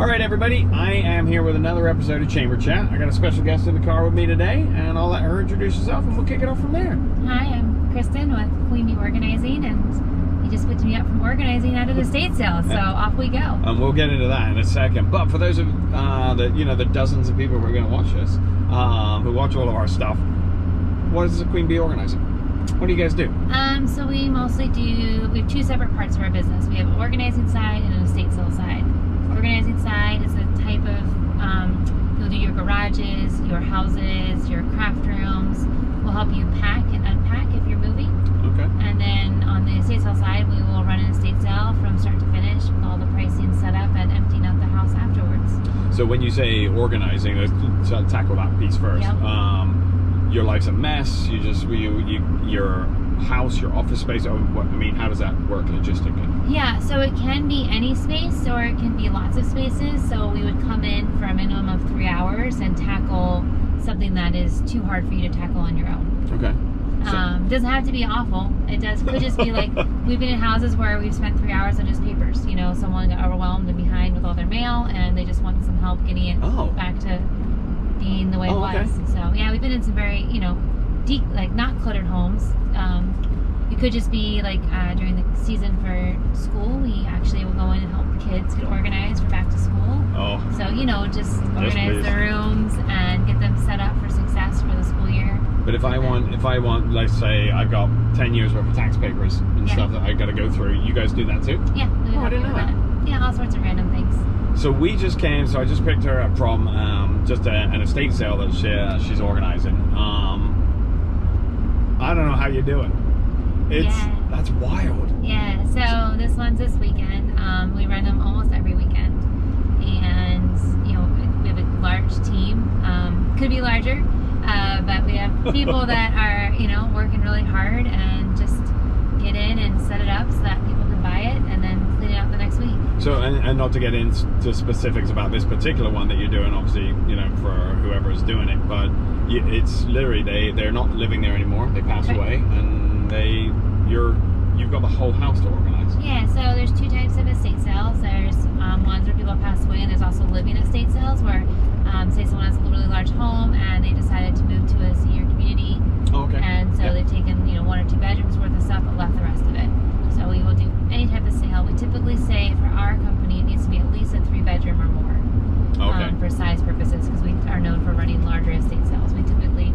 All right, everybody, I am here with another episode of Chamber Chat. I got a special guest in the car with me today, and I'll let her introduce herself, and we'll kick it off from there. Hi, I'm Kristin with Queen Bee Organizing, and he just picked me up from organizing at an estate sale, so off we go. And we'll get into that in a second. But for those of the dozens of people who are going to watch this, who watch all of our stuff, what is the Queen Bee Organizing? What do you guys do? So we mostly we have two separate parts of our business. We have an organizing side and an estate sale side. Organizing side is the type of, you'll do your garages, your houses, your craft rooms. We'll help you pack and unpack if you're moving. Okay. And then on the estate sale side, we will run an estate sale from start to finish with all the pricing set up and emptying out the house afterwards. So when you say organizing, let's tackle that piece first. Yep. Your life's a mess. Your house, your office space. How does that work logistically? Yeah, so it can be any space or it can be lots of spaces. So we would come in for a minimum of 3 hours and tackle something that is too hard for you to tackle on your own. Okay. It doesn't have to be awful. Could just be like, we've been in houses where we've spent 3 hours on just papers. Someone got overwhelmed and behind with all their mail and they just want some help getting it back to being the way it was. Okay. So yeah, we've been in some very, deep, not cluttered homes. It could just be like during the season for school, we actually will go in and help the kids get organized for back to school. Oh. So, just organize the rooms and get them set up for success for the school year. But if I want, let's say I've got 10 years worth of tax papers and stuff that I got to go through, you guys do that too? Yeah. I didn't know that. Yeah, all sorts of random things. So we just came, so I just picked her up from just an estate sale that she's organizing. I don't know how you do it. That's wild. Yeah, so this one's this weekend. We run them almost every weekend. And, we have a large team. Could be larger, but we have people that are, working really hard and just get in and set it up so that people can buy it and then clean it out the next week. So, and not to get into specifics about this particular one that you're doing, obviously, for whoever is doing it, but it's literally, they're not living there anymore. They pass away, and you've got the whole house to organize. Yeah, so there's two types of estate sales. There's ones where people pass away, and there's also living estate sales where, say someone has a really large home and they decided to move to a senior community. Okay. And so they've taken, 1 or 2 bedrooms worth of stuff but left the rest of it. So we will do any type of sale. We typically say for our company it needs to be at least a 3-bedroom or more. Okay. For size purposes, because we are known for running larger estate sales. We typically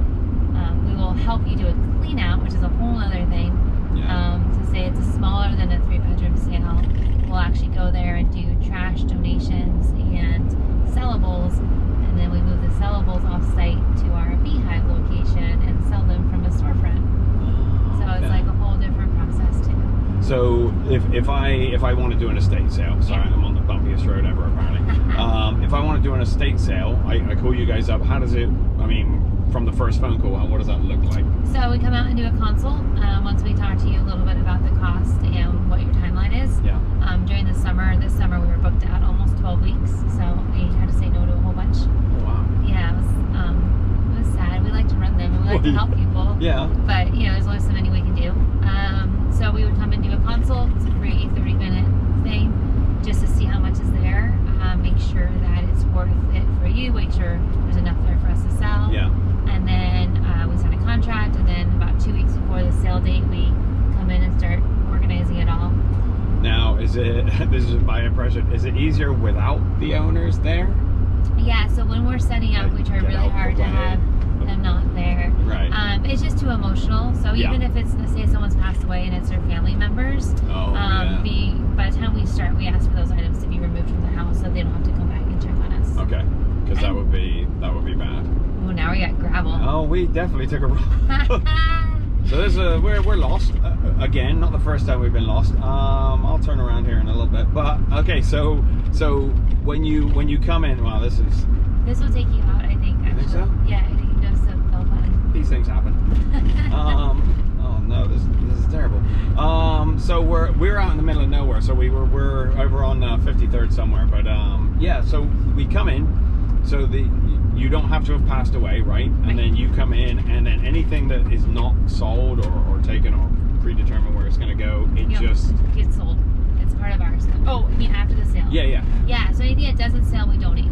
we will help you do a clean out, which is a whole other thing. Yeah. To say it's smaller than a 3-bedroom sale, we'll actually go there and do trash donations and sellables, and then we move the sellables off site to our beehive location and sell them from a storefront. So it's like a whole different process too. So if I want to do an estate sale, sorry, I'm on the bumpiest road ever apparently. If I want to do an estate sale, I call you guys up. How does it? From the first phone call, what does that look like? So we come out and do a consult once we talk to you a little bit about the cost and what your timeline is. Yeah. During this summer we were booked out almost 12 weeks, so we had to say no to a whole bunch. Oh, wow. Yeah, it was sad. We like to run them and we like to help people. Yeah. But there's only so many we can do. So we would come and do a consult. It's a free 30-minute thing just to see how much is there, make sure that it's worth it for you, make sure there's enough there for us to sell. Yeah. And then we sign a contract, and then about 2 weeks before the sale date, we come in and start organizing it all. Now, this is my impression, is it easier without the owners there? Yeah, so when we're setting up, we try really hard to have them not there. Right. It's just too emotional. So even if it's, say someone's passed away and it's their family members, by the time we start, we ask for those items to be removed from the house so they don't have to come back and check on us. Okay, because that would be bad. Oh, now we got gravel. Oh, we definitely took a run. So there's we're lost again. Not the first time we've been lost. I'll turn around here in a little bit. But okay, so when you come in, wow, this will take you out. I think. Actually. You think so? Yeah, I think it goes to Belfast. These things happen. Oh no, this is terrible. So we're out in the middle of nowhere. So we're over on 53rd somewhere. But yeah, so we come in. So you don't have to have passed away, right? And then you come in, and then anything that is not sold or taken or predetermined where it's going to go, it just gets sold. that's part of our stuff. Oh, I mean after the sale. Yeah. Yeah, so anything that doesn't sell, we donate,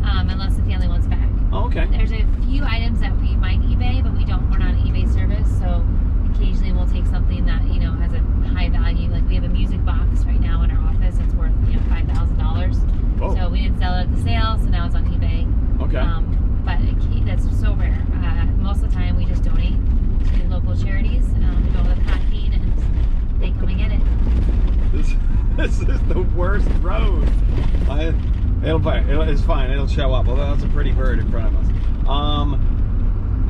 unless the family wants back. Oh, okay. There's a few items that we might eBay, but we're not an eBay service, so occasionally we'll take something that, you know, has a high value. Like we have a music box right now in our office that's worth, you know, $5,000. Whoa. So we didn't sell it at the sale, so now it's on eBay. Okay. But that's so rare. Most of the time we just donate to local charities. We go with packing and they come and get it. This is the worst road. It's fine. It'll show up. Although that's a pretty bird in front of us.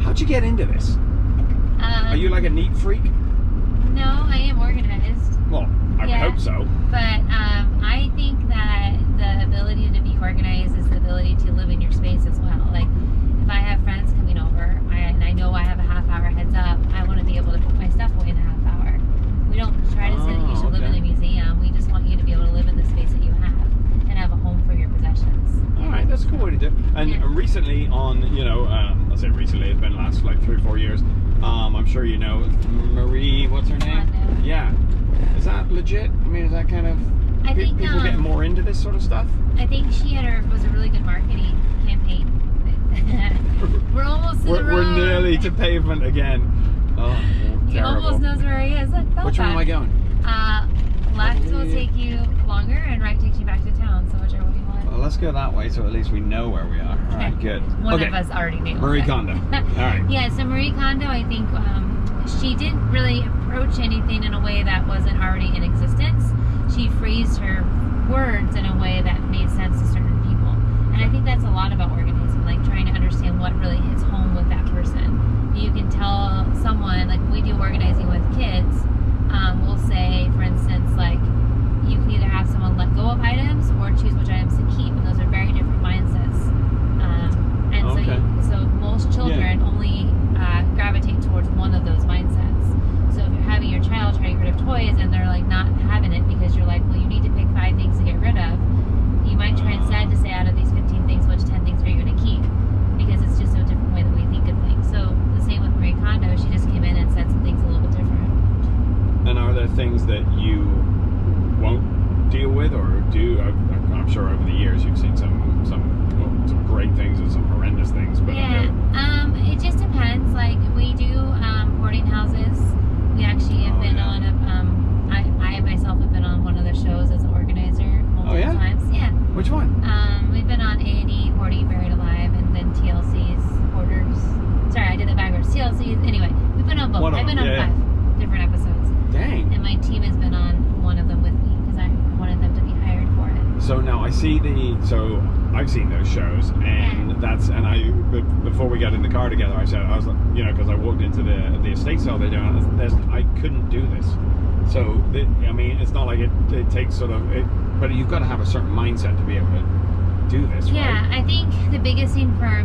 How'd you get into this? Are you like a neat freak? No, I am organized. Well, I would hope so. But I think that the ability to be organized is the ability to live in your space as well. Like if I have friends coming over and I know I have a half-hour heads up, I want to be able to put my stuff away in a half hour. We don't try to say that you should live in a museum. We just want you to be able to live in the space that you have and have a home for your possessions. All right, that's a cool way to do it. And recently on, you know, I say recently, it's been the last like 3 or 4 years. I'm sure you know Marie, what's her name? Kondo. Yeah. Is that legit? I mean, is that kind of... I think people getting more into this sort of stuff? I think she was a really good marketing campaign. We're almost to the road. We're nearly to pavement again. Oh, He terrible. almost knows where he is. Look, Which way am I going? Left will take you longer and right takes you back to town. So whichever way you want. Well, let's go that way so at least we know where we are. All right, good. One of us already knew. Marie Kondo. All right. Yeah, so Marie Kondo, I think she didn't really approach anything in a way that wasn't already in existence. She phrased her words in a way that made sense to certain people. And I think that's a lot about organizing, like trying to understand what really hits home with that person. You can tell someone, like we do organizing with kids, we'll say, for instance, like you can either have someone let go of items or choose which items to keep, and those are very different mindsets. So most children only gravitate towards one of those mindsets. So if you're having your child try to get rid of toys and they're like not having it because you're like, well, you need to pick 5 things to get rid of, you might try instead to say out of these 15 things, which 10 things are you going to keep? Because it's just a different way that we think of things. So the same with Marie Kondo, she just came in and said some things a little bit different. And are there things that you won't deal with or do? I'm sure over the years you've seen some great things and some horrendous things. But it just depends. Like we do hoarding houses. We actually have been on I myself have been on one of the shows as an organizer multiple times. Yeah. Which one? We've been on A&E, Hoarding Buried Alive, and then TLC's Hoarders. Sorry, I did that backwards. TLC's. Anyway, we've been on both. I've been on 5 different episodes. Dang. And my team has been on one of them with me because I wanted them to be hired for it. So now I've seen those shows, and before we got in the car together, I was like, you know, because I walked into the estate sale they're doing, I couldn't do this. So I mean, it's not like it takes but you've got to have a certain mindset to be able to do this. Yeah, right? I think the biggest thing for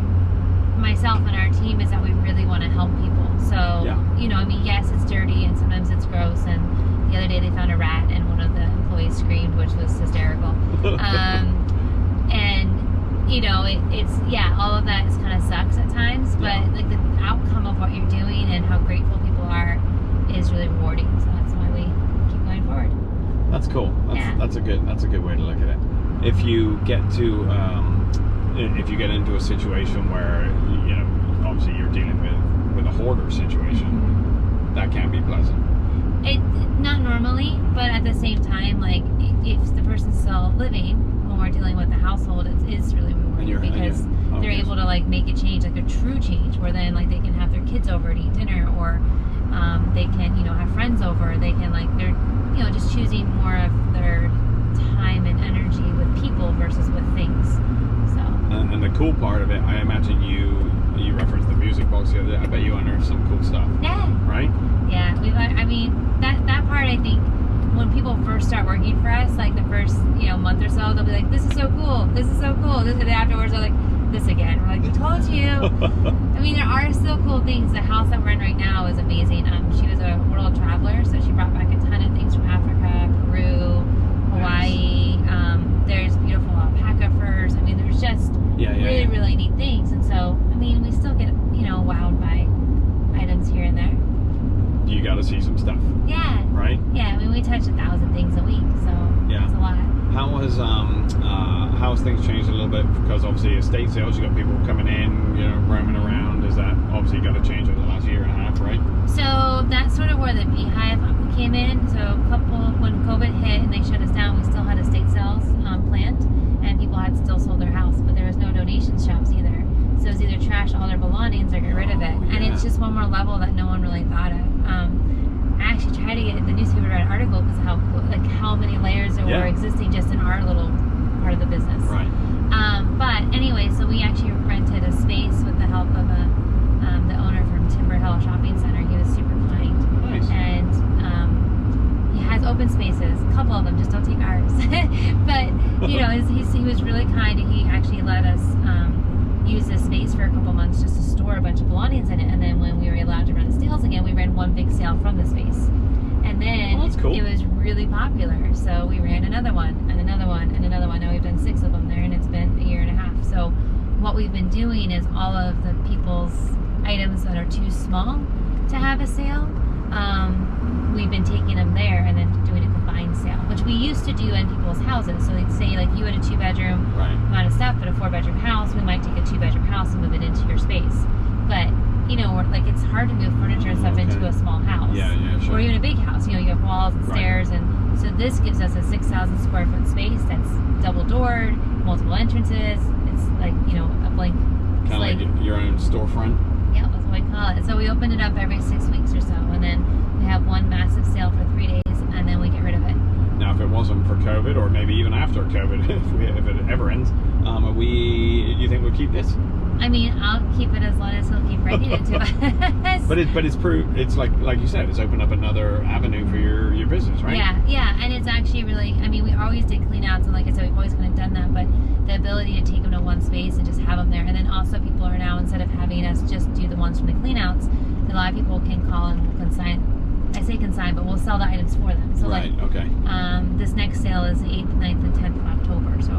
myself and our team is that we really want to help people. So you know, I mean, yes, it's dirty and sometimes it's gross. And the other day they found a rat and one of the employees screamed, which was hysterical. And you know, it's all of that kind of sucks at times, but like the outcome of what you're doing and how grateful people are is really rewarding. So that's why we keep going forward. That's cool. That's a good way to look at it. If you get into a situation where, you know, obviously you're dealing with a hoarder situation, that can be pleasant. Not normally, but at the same time, like if the person's still living when we're dealing with the household, it is really rewarding because they're able to like make a change, like a true change, where then like they can have their kids over to eat dinner, or they can, you know, have friends over. They can like they're, you know, just choosing more of their time and energy with people versus with things. So. And the cool part of it, I imagine you referenced the music box the other day. I bet you unearthed some cool stuff. Yeah. Right? Yeah. I mean, that part, I think, when people first start working for us, like the first, you know, month or so, they'll be like, this is so cool. This is so cool. And then afterwards, they're like, this again. We're like, we told you. I mean, there are still cool things. The house that we're in right now is amazing. She was a world traveler, so she brought back a ton of things from Africa, Peru, Hawaii. There's beautiful alpaca furs. I mean, there's just really, really neat things. And so, I mean, we still get, you know, wowed by items here and there. Do you got to see some stuff. Yeah. Right? Yeah, I mean, we touch 1,000 things a week, so that's a lot. How's things changed a little bit? Because obviously estate sales, you got people coming in, roaming around. Is that obviously got to change over the last year and a half, right? So that's sort of where the beehive came in. So when COVID hit and they shut us down, we still had estate sales planned, and people had still sold their house, but there was no donation shops either. So it was either trash all their belongings or get rid of it. And it's just one more level that no one really thought of. I actually tried to get the newspaper to write an article because how many layers there were existing just in our little part of the business. Right. But anyway, so we actually rented a space with the help of the owner from Timber Hill Shopping Center. He was super kind. Nice. And he has open spaces, a couple of them, just don't take ours. But he was really kind, and he actually let us use this space for a couple months just to store a bunch of belongings in it. And then when we were allowed to run sales again, we ran one big sale from the space. And then that's cool. It was really popular, so we ran another one and another one and another one. Now we've done 6 of them there, and it's been a year and a half. So what we've been doing is all of the people's items that are too small to have a sale, we've been taking them there and then doing a combined sale, which we used to do in people's houses. So they'd say, like, you had a 2-bedroom amount of stuff, but a 4-bedroom house, we might take a 2-bedroom house and move it into your space. But it's hard to move furniture and stuff into a small house. Yeah, sure. Or even a big house. You have walls and stairs, and so this gives us a 6,000 square foot space that's double doored, multiple entrances. It's like a blank slate. Kind of like your own storefront. Yeah, that's what we call it. So we open it up every 6 weeks or so, and then we have one massive sale for 3 days, and then we get rid of it. Now, if it wasn't for COVID, or maybe even after COVID, if it ever ends, you think we'll keep this? I mean, I'll keep it as long as he'll keep renting it to us. But it's like you said, it's opened up another avenue for your business, right? Yeah, and it's actually really, I mean, we always did clean outs, and like I said, we've always kind of done that, but the ability to take them to one space and just have them there, and then also people are now, instead of having us just do the ones from the clean outs, a lot of people can call and we'll consign. I say consign, but we'll sell the items for them. So this next sale is the 8th, 9th, and 10th of October, so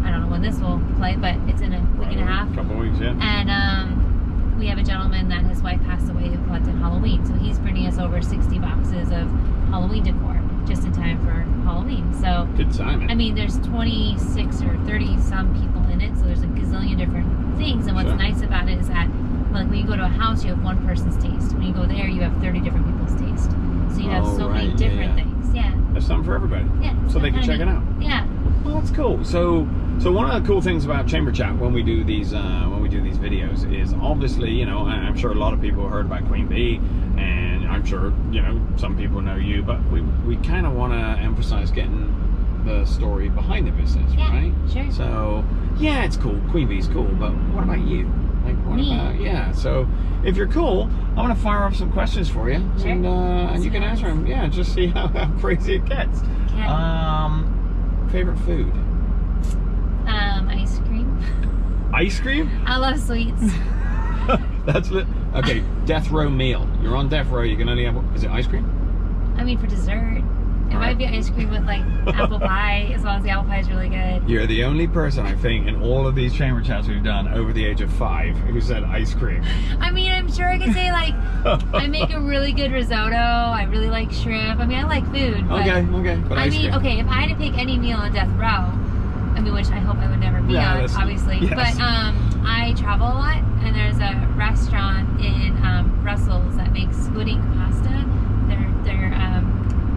I don't know when this will play, but it's in a week and a half. A couple of weeks, yeah. And we have a gentleman that his wife passed away who collected Halloween, so he's bringing us over 60 boxes of Halloween decor just in time for Halloween. So good timing. I mean, there's 26 or 30 some people in it, so there's a gazillion different things. And what's nice about it is that, like, when you go to a house, you have one person's taste. When you go there, you have 30 different people's taste. So you have so many different things. Yeah. There's something for everybody. Yeah. So they can check it out. Yeah. Well, that's cool. So one of the cool things about Chamber Chat when we do these videos is obviously, I'm sure a lot of people heard about Queen Bee, and I'm sure some people know you, but we kind of want to emphasize getting the story behind the business, right? Sure. So yeah, it's cool. Queen Bee's cool, but what about you? Like, what about so if you're cool, I'm gonna fire off some questions for you, sure. and you can answer them. Yeah, just see how crazy it gets. Okay. Favorite food? Ice cream. Ice cream? I love sweets. That's lit. Okay, death row meal. You're on death row. You can only have. Is it ice cream? I mean, for dessert, it might be ice cream with like apple pie, as long as the apple pie is really good. You're the only person I think in all of these chamber chats we've done over the age of 5 who said ice cream. I mean, I'm sure I could say like I make a really good risotto. I really like shrimp. I mean, I like food. But, okay. But I mean, okay, if I had to pick any meal on death row, I mean, which I hope I would never be on, obviously. Yes. But I travel a lot, and there's a restaurant in Brussels that makes squid ink pasta. They're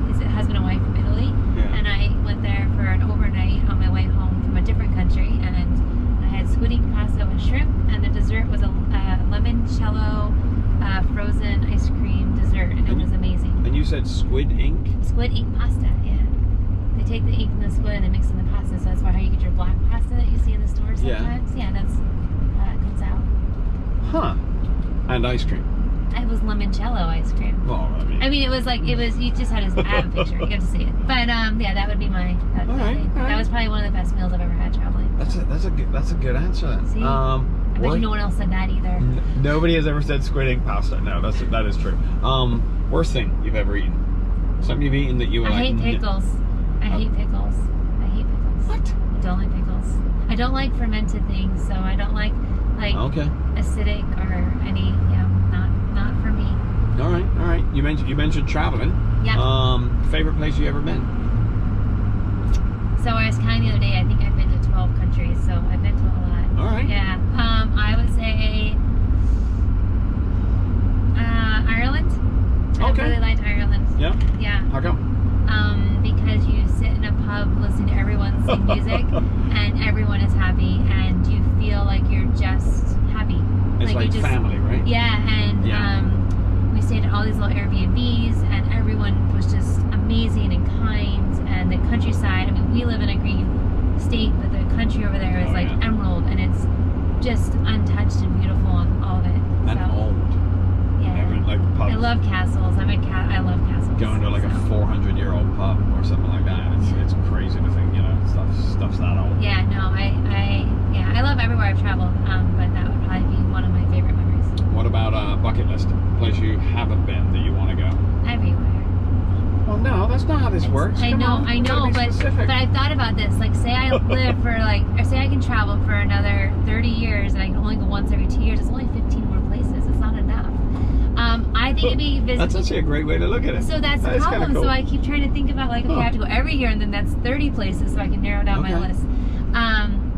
is it husband and wife from Italy? Yeah. And I went there for an overnight on my way home from a different country, and I had squid ink pasta with shrimp, and the dessert was a limoncello frozen ice cream dessert, and it was amazing. And you said squid ink? Squid ink pasta, yeah. They take the ink from the squid and they mix it in the pasta, so that's why how you get your black pasta that you see in the store sometimes. Yeah, that's how it comes out. Huh. And ice cream. It was limoncello ice cream. Well, I mean, it was like, you just had to have a picture. You have to see it. But yeah, that would be my. All right. That was probably one of the best meals I've ever had traveling. That's a good answer then. See? I bet you no one else said that either. Nobody has ever said squid ink pasta. No, that is true. Worst thing you've ever eaten? Something you've eaten that you were I hate pickles. I hate pickles. What? I don't like pickles. I don't like fermented things, so I don't like acidic or any. Yeah, not for me. All right. you mentioned traveling. Yeah. Favorite place you ever been? So I was counting the other day. I think I've been to 12 countries, so I've been to a lot. All right. Yeah. I would say Ireland. Okay. I really liked Ireland. Yeah. Yeah. How come? Because you sit in a pub listening to everyone sing music, and everyone is happy, and you feel like you're just happy. It's like you just, family, right? Yeah, and we stayed at all these little Airbnbs, and everyone was just amazing and kind, and the countryside. I mean, we live in a green state, but the country over there is like emerald, and it's just untouched and beautiful, and all of it. And old. Yeah. Like pubs. I love castles. I love castles. Going to like a 400-year-old pub or something like that. It's crazy to think, stuff's that old. Yeah, no, I love everywhere I've traveled, but that would probably be one of my favorite memories. What about bucket list? Place you haven't been that you want to go? Everywhere. Well, no, that's not how this works. I know, but I've thought about this. Like, say I live for or say I can travel for another 30 years, and I can only go once every 2 years. It's only 15 more places. It's not enough. I think it'd be That's actually a great way to look at it. So that's the problem. Cool. So I keep trying to think about okay, I have to go every year, and then that's 30 places, so I can narrow down my list.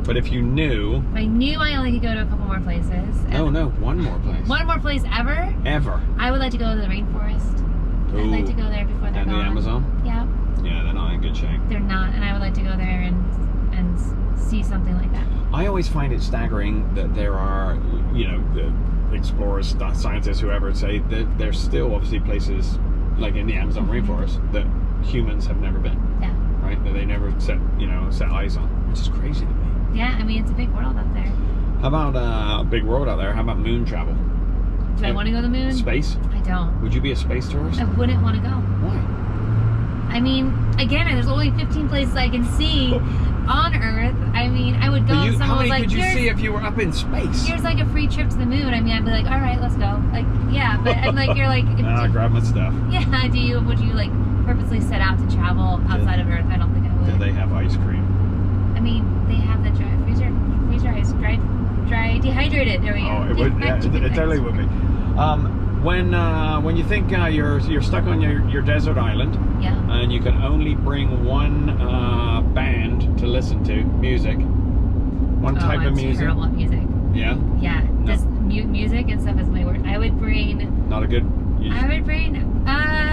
But if you knew... If I knew I only could go to a couple more places. No, one more place. One more place ever? Ever. I would like to go to the rainforest. Ooh. I'd like to go there before they're gone. And the Amazon? Yeah. Yeah, they're not in good shape. They're not, and I would like to go there and see something like that. I always find it staggering that there are, the explorers, scientists, whoever, say that there's still obviously places like in the Amazon rainforest that humans have never been. Yeah. Right? That they never set eyes on, which is crazy to me. Yeah, I mean, it's a big world out there. How about big world out there? How about moon travel? Do I want to go to the moon? Space? I don't. Would you be a space tourist? I wouldn't want to go. Why? I mean, again, there's only 15 places I can see on Earth. I mean, I would go if someone was like, how many could you see if you were up in space? Here's like a free trip to the moon. I mean, I'd be like, all right, let's go. Like, yeah, but I'm like, you're like... grab my stuff. Yeah, would you like purposely set out to travel outside of Earth? I don't think I would. Do they have ice cream? I mean, they have the freezer ice, dry dehydrated. There we go. Oh, it would. Yeah, it totally would be. When you think you're stuck on your desert island, and you can only bring one band to listen to, music, one type of music. Terrible at music. Yeah. Yeah. No. Just music and stuff is my word. I would bring. Not a good. I would bring.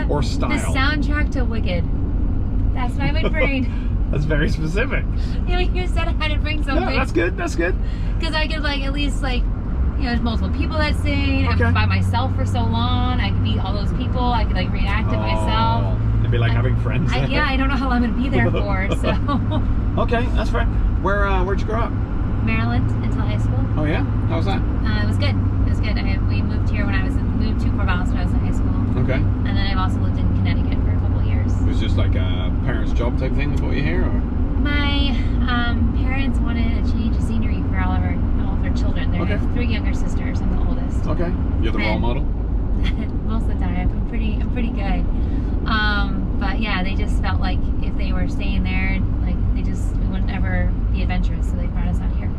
Or style. The soundtrack to Wicked. That's what I would bring. That's very specific. You said I had to bring something. No, that's good. That's good. Because I could at least there's multiple people that sing. I'm by myself for so long. I could be all those people. I could reenact it myself. It'd be like having friends. I don't know how long I'm gonna be there for. So. Okay, that's fair. Where'd you grow up? Maryland until high school. Oh yeah, how was that? It was good. It was good. We moved here moved to Corvallis when I was in high school. Okay. And then I've also lived in Connecticut for a couple of years. It was just like a parents' job type thing that brought you here, or? My parents wanted a change of scenery for all of their children. They have 3 younger sisters. I'm the oldest. Okay. You're the role model? Most of the time. I'm pretty good. But yeah, they just felt like if they were staying there, we wouldn't ever be adventurous, so they brought us out here.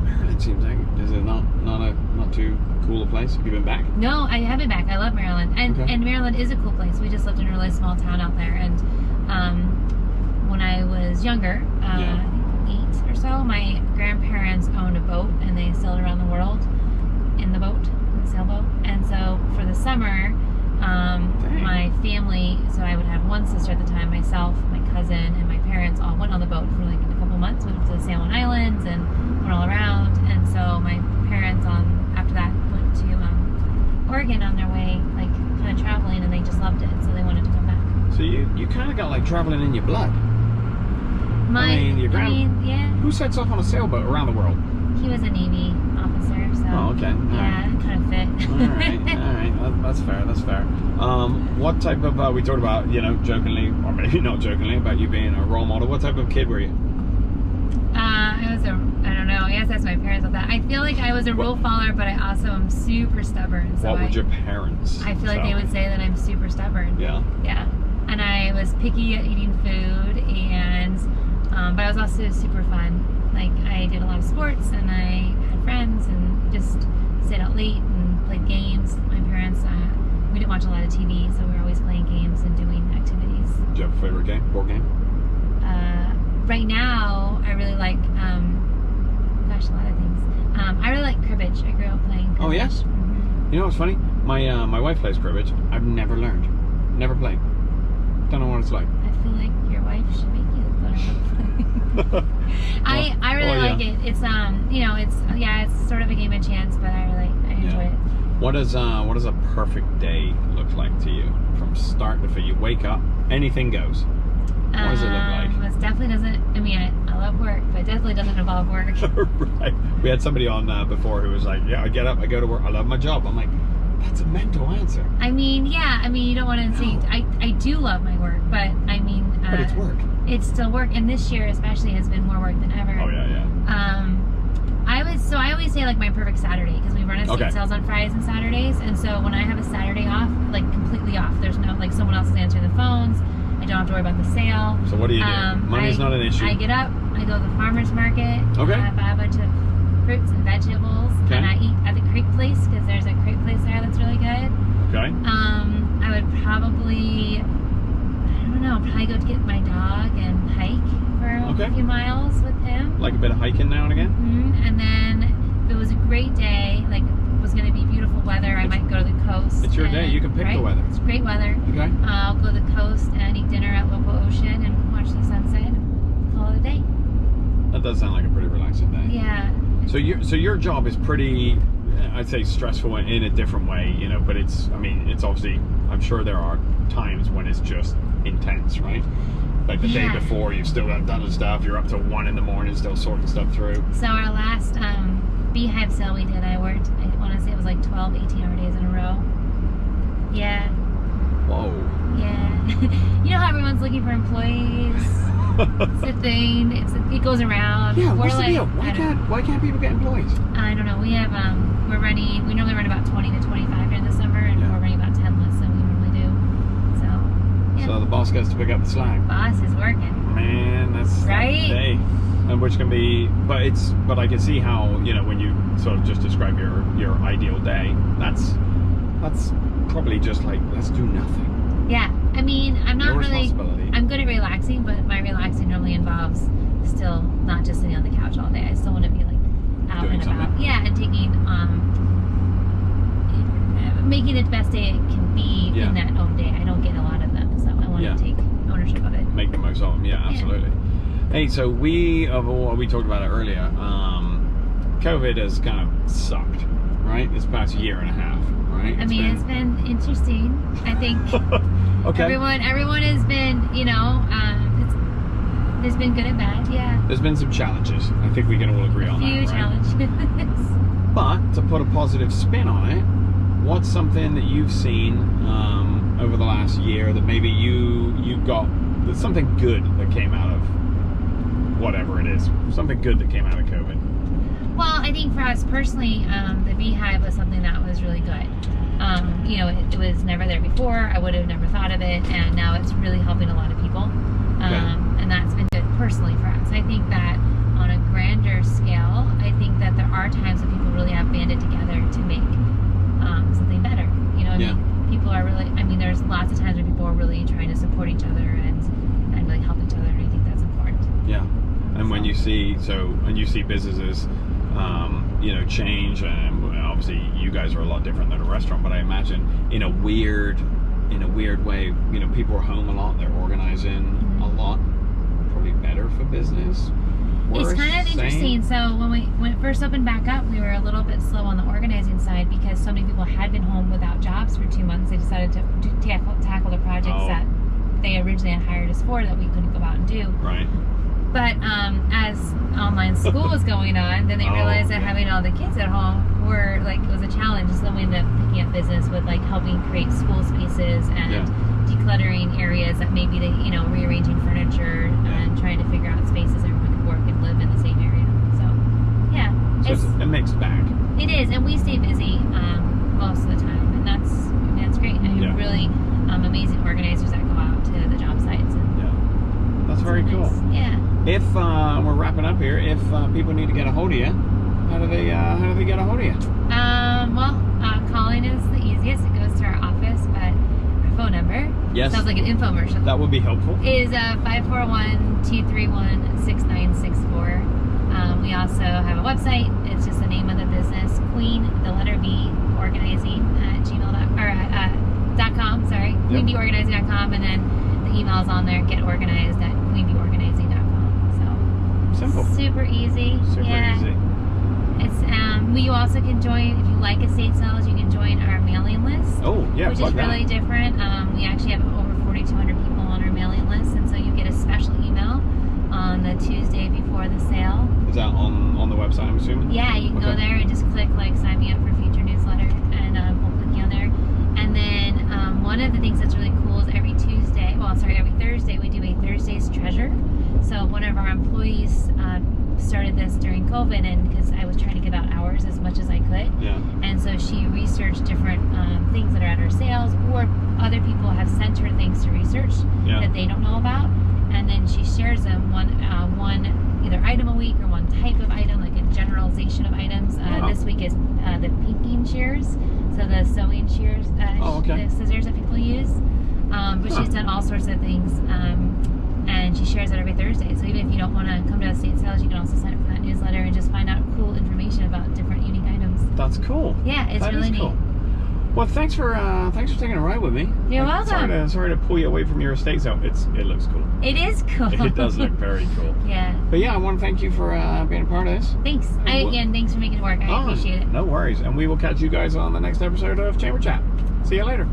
Maryland seems like, is it not too cool a place? Have you been back? No, I have been back. I love Maryland. And Maryland is a cool place. We just lived in a really small town out there, and when I was younger, I think 8 or so, my grandparents owned a boat, and they sailed around the world in the sailboat. And so for the summer, my family, so I would have one sister at the time, myself, my cousin, and my parents all went on the boat for a couple months. We went to the Salmon Islands and went all around. And so my parents, after that, went to Oregon on their way, kind of traveling, and they just loved it, so they wanted to come back. So you kind of got traveling in your blood. Yeah. Who sets off on a sailboat around the world? He was a Navy officer, so. Oh, okay. It kind of fit. All right. That's fair. What type of, we talked about, jokingly, or maybe not jokingly, about you being a role model. What type of kid were you? I don't know. I guess that's my parents with that. I feel like I was a rule follower, but I also am super stubborn. So what would your parents I feel like they would say that I'm super stubborn. Yeah. Yeah. And I was picky at eating food, and but I was also super fun. I did a lot of sports, and I had friends, and just stayed out late and played games. My parents we didn't watch a lot of TV, so we were always playing games and doing activities. Do you have a favorite game? Board game? Right now, I really like, gosh, a lot of things. I really like cribbage. I grew up playing cribbage. Oh, yes? Mm-hmm. You know what's funny? My wife plays cribbage. I've never learned. Never played. Don't know what it's like. I feel like your wife should make you learn how to play. I really like it. It's it's sort of a game of chance, but I enjoy it. What does a perfect day look like to you? From start to finish, you wake up, anything goes. What does it look like? It definitely doesn't. I mean, I love work, but it definitely doesn't involve work. Right. We had somebody on before who was like, "Yeah, I get up, I go to work, I love my job." I'm like, that's a mental answer. I mean, yeah. I mean, you don't want to say I do love my work, but I mean, but it's work. It's still work, and this year especially has been more work than ever. Oh yeah. I always say like my perfect Saturday, because we run estate sales on Fridays and Saturdays, and so when I have a Saturday off, like completely off, there's no like someone else is answering the phones. I don't have to worry about the sale. So what do you do? Money's not an issue. I get up, I go to the farmer's market. Okay. I buy a bunch of fruits and vegetables, and I eat at the crepe place, because there's a crepe place there that's really good. Okay. I would probably go to get my dog and hike for a few miles with him. Like a bit of hiking now and again? Mm-hmm. And then if it was a great day, like it was going to be beautiful weather, I might go to the coast. It's your day, you can pick the weather. It's great weather. Okay. I'll go to the coast and eat dinner at local ocean and watch the sunset and call it a day. That does sound like a pretty relaxing day. Yeah. So your job is pretty, I'd say, stressful in a different way, you know, but it's obviously, I'm sure there are times when it's just intense, right? Like the day before, you've still got done stuff, you're up till 1 a.m. still sorting stuff through. So our last beehive sale we did, I worked, I want to say it was like 12, 18-hour days in a row. Yeah. Whoa. Yeah. You know how everyone's looking for employees? It's a thing. It goes around. Yeah, what's the deal? Why can't people get employees? I don't know. We have we normally run about 20 to 25 during the summer, and we're running about 10 less than we normally do. So, yeah. So the boss gets to pick up the slack. Boss is working. Man, that's right. The day. And which can be, but I can see how, you know, when you sort of just describe your ideal day, that's probably just like, let's do nothing. Yeah. I mean, I'm not really, I'm good at relaxing, but my relaxing normally involves still not just sitting on the couch all day. I still want to be like out doing and about. Something. Yeah, and taking, making it the best day it can be in that own day. I don't get a lot of them, so I want to take ownership of it. Make the most of them. Yeah, absolutely. Yeah. Hey, so we talked about it earlier. COVID has kind of sucked, right? This past year and a half, right? It's been interesting. I think everyone has been, you know, there's been good and bad, yeah. There's been some challenges. I think we can all agree on that, right? A few challenges. But to put a positive spin on it, what's something that you've seen over the last year that maybe you got, there's something good that came out of whatever it is, something good that came out of COVID? Well, I think for us personally, the beehive was something that was really good. You know, it was never there before. I would have never thought of it, and now it's really helping a lot of people. And that's been good personally for us. I think that on a grander scale, I think that there are times when people really have banded together to make something better. You know what I mean? People are really, I mean, there's lots of times when people are really trying to support each other and really help each other, and I think that's important. Yeah. And when you see businesses, you know, change, and obviously you guys are a lot different than a restaurant, but I imagine in a weird way, you know, people are home a lot, they're organizing a lot, probably better for business. It's kind of interesting. So when it first opened back up, we were a little bit slow on the organizing side because so many people had been home without jobs for 2 months. They decided to tackle the projects that they originally had hired us for that we couldn't go out and do. Right. But as online school was going on, then they realized that having all the kids at home it was a challenge. So then we ended up picking up business with like helping create school spaces and decluttering areas that maybe they, you know, rearranging furniture and trying to figure out spaces everyone could work and live in the same area. So so it's a mixed bag. It is, and we stay busy most of the time, and that's great. I mean, really amazing organizers that go out to the job sites. And that's very cool. Nice. Yeah. If we're wrapping up here, if people need to get a hold of you, how do they get a hold of you? Calling is the easiest. It goes to our office, phone number. Yes. Sounds like an infomercial. That would be helpful. Is 541-231-6964. We also have a website. It's just the name of the business, Queen, the letter B, organizing at gmail.com. Sorry, queenbeorganizing.com, and then the email's on there, getOrganizing.com. So simple, super easy. Super easy. It's you also can join if you like estate sales. You can join our mailing list. Oh yeah, which is really different. We actually have over 4,200 people on our mailing list, and so you get a special email on the Tuesday before the sale. Is that on the website, I'm assuming? Yeah, you can go there and just click like sign me up for future newsletter, and we'll click you on there. And then one of the things that's really cool is every Thursday we do a Thursday's treasure. So one of our employees started this during COVID, and because I was trying to give out hours as much as I could. Yeah. And so she researched different things that are at her sales, or other people have sent her things to research that they don't know about, and then she shares them one either item a week or one type of item, like a generalization of items. This week is the pinking shears, so the sewing shears, the scissors that people use. But she's done all sorts of things, and she shares it every Thursday. So even if you don't want to come to estate sales, you can also sign up for that newsletter and just find out cool information about different unique items. That's cool. Yeah, it's really neat. Cool. Well, thanks for taking a ride with me. You're welcome. Sorry to pull you away from your estate sale. It looks cool. It is cool. It does look very cool. Yeah. But yeah, I want to thank you for being a part of this. Thanks. Again, thanks for making it work. I appreciate it. No worries. And we will catch you guys on the next episode of Chamber Chat. See you later.